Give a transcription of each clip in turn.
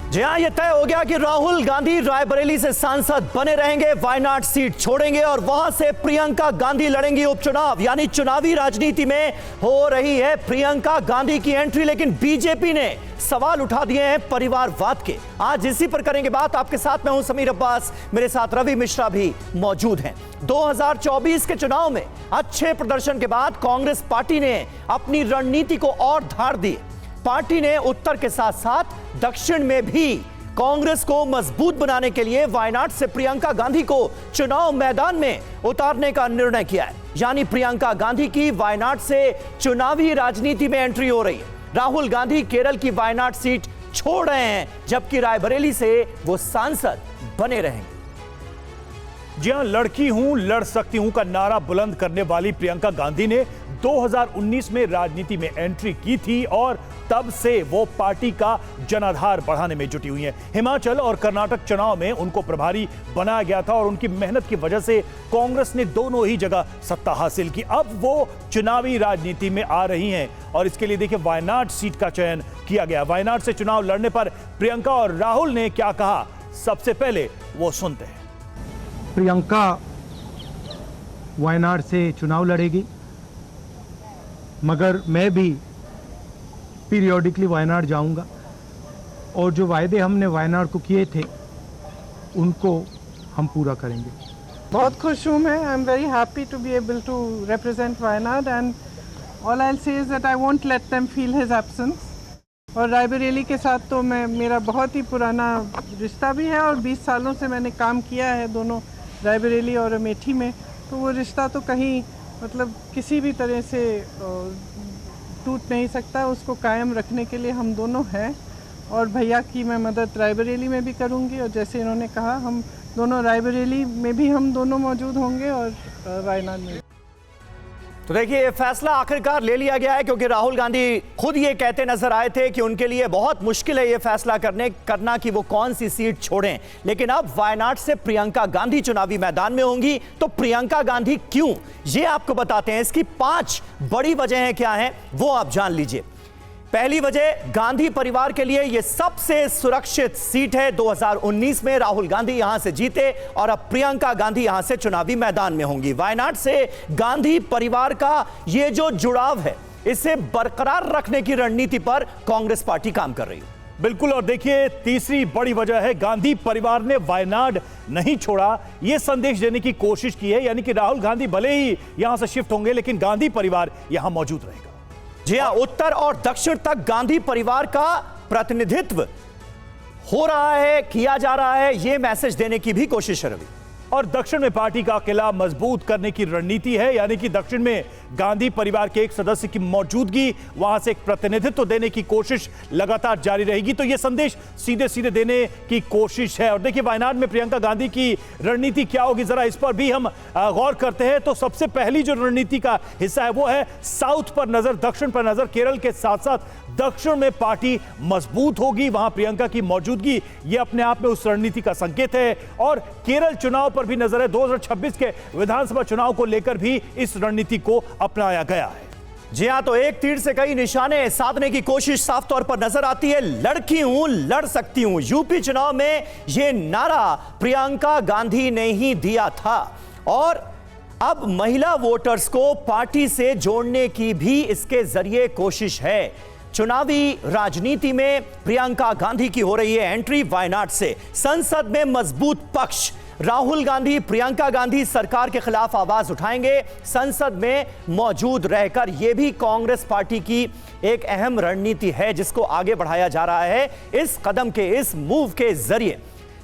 जी हाँ, ये तय हो गया कि राहुल गांधी रायबरेली से सांसद बने रहेंगे, वायनाड सीट छोड़ेंगे और वहां से प्रियंका गांधी लड़ेंगी उपचुनाव। यानी चुनावी राजनीति में हो रही है प्रियंका गांधी की एंट्री। लेकिन बीजेपी ने सवाल उठा दिए हैं परिवारवाद के। आज इसी पर करेंगे बात। आपके साथ मैं हूं समीर अब्बास, मेरे साथ रवि मिश्रा भी मौजूद हैं। 2024 के चुनाव में अच्छे प्रदर्शन के बाद कांग्रेस पार्टी ने अपनी रणनीति को और धार दी। पार्टी ने उत्तर के साथ साथ दक्षिण में भी कांग्रेस को मजबूत बनाने के लिए वायनाड से प्रियंका गांधी को चुनाव मैदान में उतारने का निर्णय किया है। यानी प्रियंका गांधी की वायनाड से चुनावी राजनीति में एंट्री हो रही है। राहुल गांधी केरल की वायनाड सीट छोड़ रहे हैं, जबकि रायबरेली से वो सांसद बने रहेंगे। जी हां, लड़की हूं, लड़ सकती हूं का नारा बुलंद करने वाली प्रियंका गांधी ने 2019 में राजनीति में एंट्री की थी और तब से वो पार्टी का जनाधार बढ़ाने में जुटी हुई हैं। हिमाचल और कर्नाटक चुनाव में उनको प्रभारी बनाया गया था और उनकी मेहनत की वजह से कांग्रेस ने दोनों ही जगह सत्ता हासिल की। अब वो चुनावी राजनीति में आ रही हैं और इसके लिए देखिए वायनाड सीट का चयन किया गया। वायनाड से चुनाव लड़ने पर प्रियंका और राहुल ने क्या कहा, सबसे पहले वो सुनते हैं। प्रियंका वायनाड से चुनाव लड़ेगी, मगर मैं भी पीरियोडिकली वायनाड जाऊंगा और जो वायदे हमने वायनाड को किए थे उनको हम पूरा करेंगे। बहुत खुश हूँ मैं। I am very happy to be able to represent Wayanad and all I will say is that I won't let them feel his absence. और रायबरेली के साथ तो मेरा बहुत ही पुराना रिश्ता भी है और 20 सालों से मैंने काम किया है दोनों रायबरेली और अमेठी में, तो वो रिश्ता तो कहीं मतलब किसी भी तरह से टूट नहीं सकता। उसको कायम रखने के लिए हम दोनों हैं और भैया की मैं मदद रायबरेली में भी करूंगी और जैसे इन्होंने कहा हम दोनों रायबरेली में भी हम दोनों मौजूद होंगे और वायनाड में। तो देखिए, ये फैसला आखिरकार ले लिया गया है क्योंकि राहुल गांधी खुद ये कहते नजर आए थे कि उनके लिए बहुत मुश्किल है ये फैसला करना कि वो कौन सी सीट छोड़ें। लेकिन अब वायनाड से प्रियंका गांधी चुनावी मैदान में होंगी। तो प्रियंका गांधी क्यों, ये आपको बताते हैं। इसकी 5 बड़ी वजहें क्या हैं वो आप जान लीजिए। पहली वजह, गांधी परिवार के लिए यह सबसे सुरक्षित सीट है। 2019 में राहुल गांधी यहां से जीते और अब प्रियंका गांधी यहां से चुनावी मैदान में होंगी। वायनाड से गांधी परिवार का यह जो जुड़ाव है, इसे बरकरार रखने की रणनीति पर कांग्रेस पार्टी काम कर रही है। बिल्कुल। और देखिए, तीसरी बड़ी वजह है गांधी परिवार ने वायनाड नहीं छोड़ा, यह संदेश देने की कोशिश की है। यानी कि राहुल गांधी भले ही यहां से शिफ्ट होंगे लेकिन गांधी परिवार यहां मौजूद रहेगा। जी हां, उत्तर और दक्षिण तक गांधी परिवार का प्रतिनिधित्व हो रहा है, किया जा रहा है, यह मैसेज देने की भी कोशिश है रवि। और दक्षिण में पार्टी का किला मजबूत करने की रणनीति है। यानी कि दक्षिण में गांधी परिवार के एक सदस्य की मौजूदगी, वहां से एक प्रतिनिधित्व देने की कोशिश लगातार जारी रहेगी। तो यह संदेश सीधे सीधे देने की कोशिश है। और देखिए, वायनाड में प्रियंका गांधी की रणनीति क्या होगी, जरा इस पर भी हम गौर करते हैं। तो सबसे पहली जो रणनीति का हिस्सा है वो है साउथ पर नजर, दक्षिण पर नजर। केरल के साथ साथ दक्षिण में पार्टी मजबूत होगी, वहां प्रियंका की मौजूदगी ये अपने आप में उस रणनीति का संकेत है। और केरल चुनाव पर भी नजर है। 2026 के विधानसभा चुनाव को लेकर भी इस रणनीति को अपनाया गया है। जी हां, तो एक तीर से कई निशाने साधने की कोशिश साफ तौर पर नजर आती है। लड़की हूं, लड़ सकती हूं। यूपी चुनाव में यह नारा प्रियंका गांधी ने ही दिया था और अब महिला वोटर्स को पार्टी से जोड़ने की भी इसके जरिए कोशिश है। चुनावी राजनीति में प्रियंका गांधी की हो रही है एंट्री वायनाड से। संसद में मजबूत पक्ष, राहुल गांधी, प्रियंका गांधी सरकार के खिलाफ आवाज उठाएंगे। संसद में मौजूद रहकर यह भी कांग्रेस पार्टी की एक अहम रणनीति है जिसको आगे बढ़ाया जा रहा है इस कदम के, इस मूव के जरिए।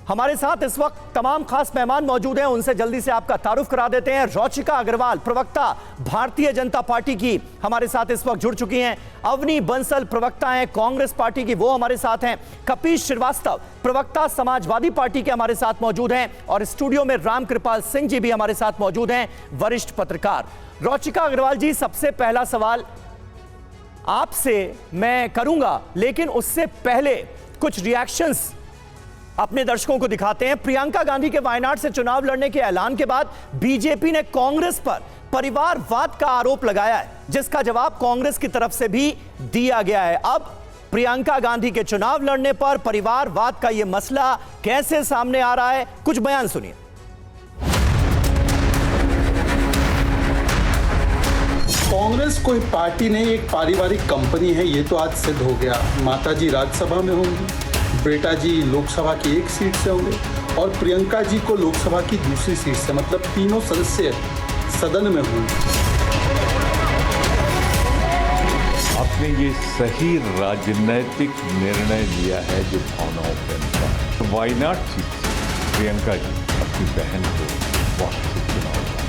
हमारे साथ इस वक्त तमाम खास मेहमान मौजूद हैं, उनसे जल्दी से आपका तारुफ करा देते हैं। रौचिका अग्रवाल, प्रवक्ता भारतीय जनता पार्टी की, हमारे साथ इस वक्त जुड़ चुकी हैं। अवनी बंसल, प्रवक्ता हैं कांग्रेस पार्टी की, वो हमारे साथ हैं। कपीश श्रीवास्तव, प्रवक्ता समाजवादी पार्टी के, हमारे साथ मौजूद हैं। और स्टूडियो में रामकृपाल सिंह जी भी हमारे साथ मौजूद हैं, वरिष्ठ पत्रकार। रौचिका अग्रवाल जी, सबसे पहला सवाल आपसे मैं करूंगा, लेकिन उससे पहले कुछ रिएक्शंस अपने दर्शकों को दिखाते हैं। प्रियंका गांधी के वायनाड से चुनाव लड़ने के ऐलान के बाद बीजेपी ने कांग्रेस पर परिवारवाद का आरोप लगाया है, जिसका जवाब कांग्रेस की तरफ से भी दिया गया है। अब प्रियंका गांधी के चुनाव लड़ने पर परिवारवाद का यह मसला कैसे सामने आ रहा है, कुछ बयान सुनिए। कांग्रेस कोई पार्टी नहीं, एक पारिवारिक कंपनी है, ये तो आज सिद्ध हो गया। माताजी राज्यसभा में होंगी, बेटा जी लोकसभा की एक सीट से होंगे और प्रियंका जी को लोकसभा की दूसरी सीट से, मतलब तीनों सदस्य सदन में होंगे। आपने ये सही राजनीतिक निर्णय लिया है जो भावनाओं के अनुसार। वायनाड सीट से प्रियंका जी अपनी बहन को वापस चुनाव लड़ा।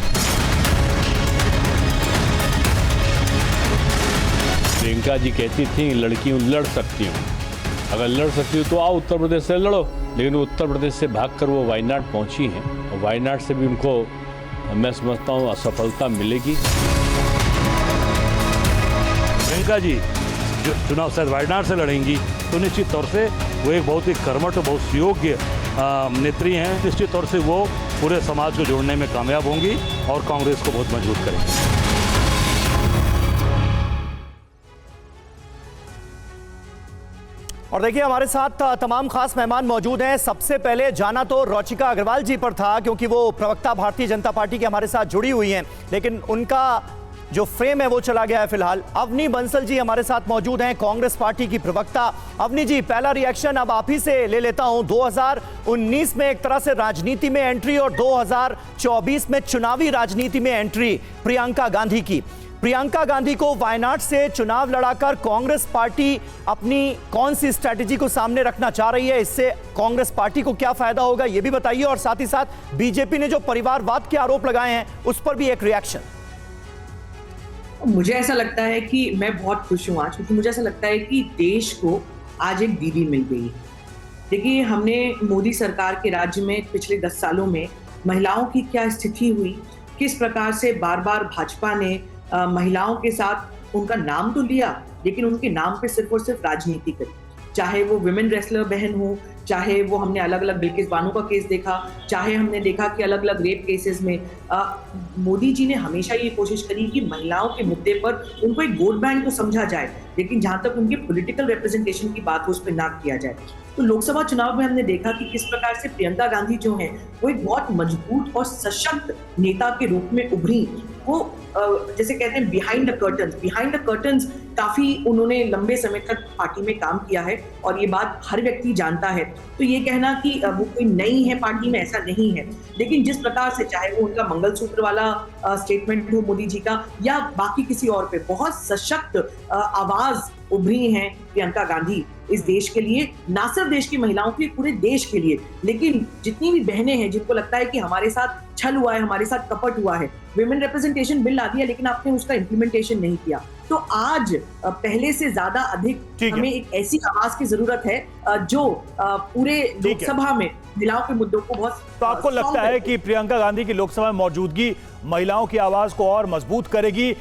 प्रियंका जी कहती थी लड़की हूँ, लड़ सकती हूँ, अगर लड़ सकती हूँ तो आओ उत्तर प्रदेश से लड़ो, लेकिन वो उत्तर प्रदेश से भागकर वो वायनाड पहुंची हैं और वायनाड से भी उनको मैं समझता हूँ असफलता मिलेगी। प्रियंका जी जो चुनाव शायद वायनाड से लड़ेंगी तो निश्चित तौर से वो एक बहुत ही कर्मठ और बहुत योग्य नेत्री हैं। निश्चित तौर से वो पूरे समाज को जोड़ने में कामयाब होंगी और कांग्रेस को बहुत मजबूत करेंगी। और देखिए हमारे साथ तमाम खास मेहमान मौजूद हैं। सबसे पहले जाना तो रुचिका अग्रवाल जी पर था क्योंकि वो प्रवक्ता भारतीय जनता पार्टी के हमारे साथ जुड़ी हुई हैं, लेकिन उनका जो फ्रेम है वो चला गया है फिलहाल। अवनी बंसल जी हमारे साथ मौजूद हैं, कांग्रेस पार्टी की प्रवक्ता। अवनी जी, पहला रिएक्शन अब आप ही से ले लेता हूं। 2019 में एक तरह से राजनीति में एंट्री और 2024 में चुनावी राजनीति में एंट्री प्रियंका गांधी की। प्रियंका गांधी को वायनाड से चुनाव लड़ाकर कांग्रेस पार्टी अपनी कौन सी स्ट्रैटेजी को सामने रखना चाह रही है, इससे कांग्रेस पार्टी को क्या फायदा होगा ये भी बताइए, और साथ ही साथ बीजेपी ने जो परिवारवाद के आरोप लगाए हैं उस पर भी एक रिएक्शन। मुझे ऐसा लगता है कि मैं बहुत खुश हूँ आज, क्योंकि मुझे ऐसा लगता है कि देश को आज एक दीदी मिल गई। देखिए, हमने मोदी सरकार के राज्य में पिछले 10 सालों में महिलाओं की क्या स्थिति हुई, किस प्रकार से बार बार भाजपा ने महिलाओं के साथ उनका नाम तो लिया लेकिन उनके नाम पे सिर्फ और सिर्फ राजनीति करी। चाहे वो विमेन रेसलर बहन हो, चाहे वो हमने अलग अलग बिल्किस बानो का केस देखा, चाहे हमने देखा कि अलग अलग रेप केसेस में मोदी जी ने हमेशा ये कोशिश करी कि महिलाओं के मुद्दे पर उनको एक वोट बैंक तो समझा जाए, लेकिन जहां तक उनके पॉलिटिकल रिप्रेजेंटेशन की बात हो उस पर ना किया जाए। तो लोकसभा चुनाव में हमने देखा कि किस प्रकार से प्रियंका गांधी जो है वो एक बहुत मजबूत और सशक्त नेता के रूप में उभरी। वो जैसे कहते हैं बिहाइंड द कर्टन्स काफी उन्होंने लंबे समय तक पार्टी में काम किया है और ये बात हर व्यक्ति जानता है। तो ये कहना कि वो कोई नई है पार्टी में, ऐसा नहीं है। लेकिन जिस प्रकार से चाहे वो उनका मंगलसूत्र वाला स्टेटमेंट हो मोदी जी का या बाकी किसी और पे, बहुत सशक्त आवाज उभरी हैं प्रियंका गांधी इस देश के लिए, ना सिर्फ देश की महिलाओं के लिए, पूरे देश के लिए। लेकिन जितनी भी बहनें हैं जिनको लगता है कि हमारे साथ छल हुआ है, हमारे साथ कपट हुआ है, विमेन रिप्रेजेंटेशन बिल ला दिया लेकिन आपने उसका इम्प्लीमेंटेशन नहीं किया, तो आज पहले से ज्यादा अधिक हमें एक ऐसी आवाज की जरूरत है जो पूरे लोकसभा में महिलाओं के मुद्दों को बहुत। तो आपको लगता है कि प्रियंका गांधी की लोकसभा में मौजूदगी महिलाओं की आवाज को और मजबूत करेगी?